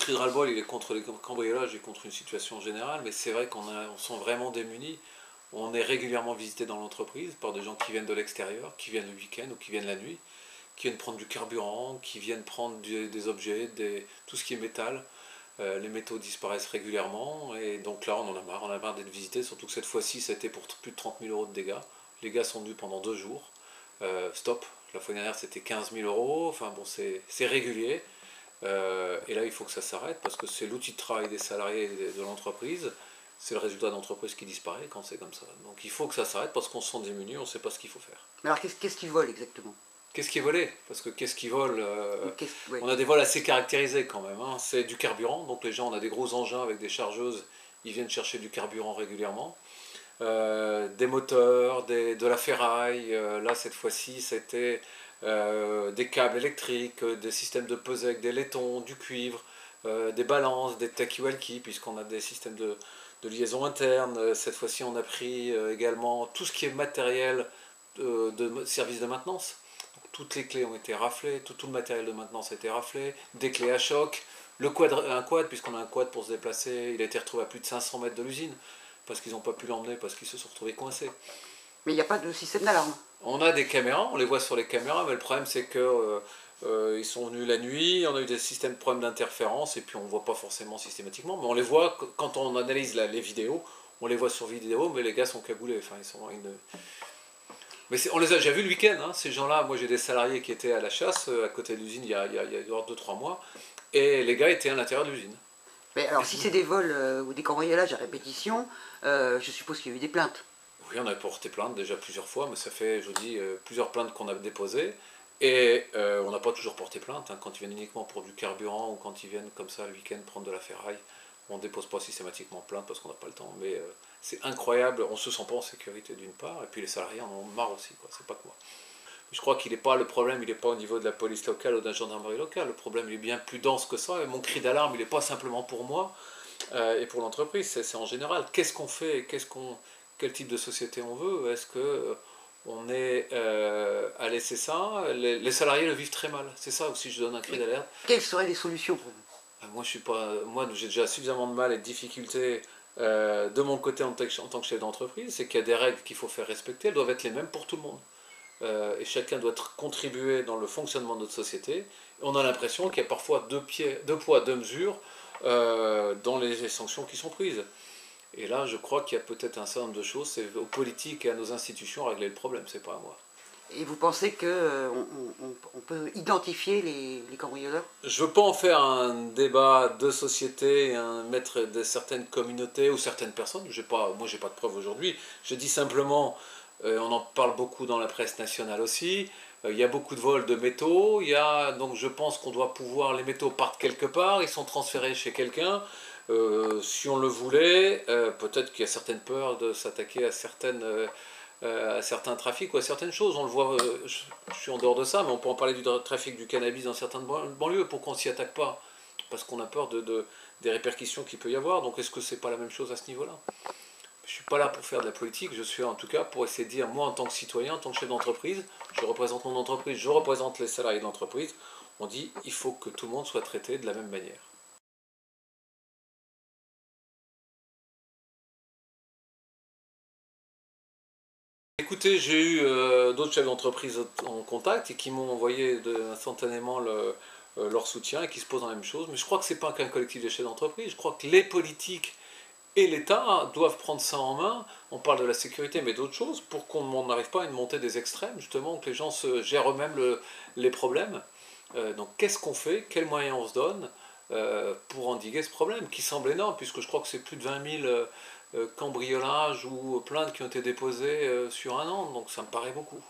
cri de ras-le-bol, il est contre les cambriolages et contre une situation générale, mais c'est vrai on sent vraiment démunis. On est régulièrement visité dans l'entreprise par des gens qui viennent de l'extérieur, qui viennent le week-end ou qui viennent la nuit, qui viennent prendre du carburant, qui viennent prendre des objets, tout ce qui est métal. Les métaux disparaissent régulièrement et donc là on a marre d'être visité, surtout que cette fois-ci c'était pour plus de 30 000 euros de dégâts. Les gars sont venus pendant 2 jours. Stop, la fois dernière c'était 15 000 euros, enfin bon c'est régulier. Et là il faut que ça s'arrête parce que c'est l'outil de travail des salariés de l'entreprise. C'est le résultat d'entreprise qui disparaît quand c'est comme ça. Donc il faut que ça s'arrête parce qu'on se sent démuni, on ne sait pas ce qu'il faut faire. Mais alors qu'est-ce qu'ils volent exactement? Qu'est-ce qui est volé? Parce que qu'est-ce qui vole Ouais. On a des vols assez caractérisés quand même. Hein. C'est du carburant, donc les gens, on a des gros engins avec des chargeuses, ils viennent chercher du carburant régulièrement. Des moteurs, de la ferraille, là cette fois-ci c'était des câbles électriques, des systèmes de pesée avec des laitons, du cuivre, des balances, des talkie-walkie, puisqu'on a des systèmes de liaison interne. Cette fois-ci on a pris également tout ce qui est matériel de service de maintenance. Toutes les clés ont été raflées, tout le matériel de maintenance a été raflé, des clés à choc, un quad, puisqu'on a un quad pour se déplacer, il a été retrouvé à plus de 500 mètres de l'usine, parce qu'ils n'ont pas pu l'emmener, parce qu'ils se sont retrouvés coincés. Mais il n'y a pas de système d'alarme? On a des caméras, on les voit sur les caméras, mais le problème c'est que ils sont venus la nuit, on a eu des systèmes de problèmes d'interférence, et puis on ne voit pas forcément systématiquement, mais on les voit quand on analyse les vidéos, on les voit sur vidéo, mais les gars sont cagoulés, enfin ils sont Mais on les a déjà vus le week-end, hein, ces gens-là. Moi j'ai des salariés qui étaient à la chasse à côté de l'usine il y a 2-3 mois, et les gars étaient à l'intérieur de l'usine. Mais alors si c'est des vols ou des cambriolages à répétition, je suppose qu'il y a eu des plaintes. Oui, on a porté plainte déjà plusieurs fois, mais ça fait, je vous dis, plusieurs plaintes qu'on a déposées, et on n'a pas toujours porté plainte, hein, quand ils viennent uniquement pour du carburant, ou quand ils viennent comme ça le week-end prendre de la ferraille, on ne dépose pas systématiquement plainte parce qu'on n'a pas le temps, mais c'est incroyable, on ne se sent pas en sécurité d'une part, et puis les salariés en ont marre aussi, quoi, c'est pas que moi. Je crois qu'il n'est pas, le problème, il n'est pas au niveau de la police locale ou de la gendarmerie locale, le problème il est bien plus dense que ça, et mon cri d'alarme il n'est pas simplement pour moi et pour l'entreprise, c'est en général. Qu'est-ce qu'on fait, quel type de société on veut? Est-ce que on est à laisser ça? Les salariés le vivent très mal, c'est ça aussi, je donne un cri d'alerte. Quelles seraient les solutions pour vous? Moi j'ai déjà suffisamment de mal et de difficultés de mon côté en tant que chef d'entreprise, c'est qu'il y a des règles qu'il faut faire respecter, elles doivent être les mêmes pour tout le monde. Et chacun doit contribuer dans le fonctionnement de notre société. Et on a l'impression qu'il y a parfois deux poids, deux mesures dans les sanctions qui sont prises. Et là, je crois qu'il y a peut-être un certain nombre de choses, c'est aux politiques et à nos institutions à régler le problème, c'est pas à moi. Et vous pensez qu'on peut identifier les cambrioleurs? Je ne veux pas en faire un débat de société, mettre certaines communautés ou certaines personnes. Moi, j'ai pas de preuves aujourd'hui. Je dis simplement, on en parle beaucoup dans la presse nationale aussi. Il y a beaucoup de vols de métaux. Donc, je pense qu'on doit pouvoir. Les métaux partent quelque part, ils sont transférés chez quelqu'un. Si on le voulait, peut-être qu'il y a certaines peurs de s'attaquer à certains trafics ou à certaines choses. On le voit, je suis en dehors de ça, mais on peut en parler du trafic du cannabis dans certaines banlieues. Pourquoi on ne s'y attaque pas? Parce qu'on a peur des répercussions qu'il peut y avoir. Donc est-ce que c'est pas la même chose à ce niveau-là? Je ne suis pas là pour faire de la politique, je suis en tout cas pour essayer de dire, moi en tant que citoyen, en tant que chef d'entreprise, je représente mon entreprise, je représente les salariés de l'entreprise, on dit il faut que tout le monde soit traité de la même manière. Écoutez, j'ai eu d'autres chefs d'entreprise en contact et qui m'ont envoyé instantanément leur soutien et qui se posent la même chose. Mais je crois que ce n'est pas qu'un collectif de chefs d'entreprise. Je crois que les politiques et l'État doivent prendre ça en main. On parle de la sécurité, mais d'autres choses, pour qu'on n'arrive pas à une montée des extrêmes, justement, que les gens se gèrent eux-mêmes les problèmes. Donc qu'est-ce qu'on fait? Quels moyens on se donne pour endiguer ce problème, qui semble énorme, puisque je crois que c'est plus de 20 000 cambriolages ou plaintes qui ont été déposées sur un an, donc ça me paraît beaucoup.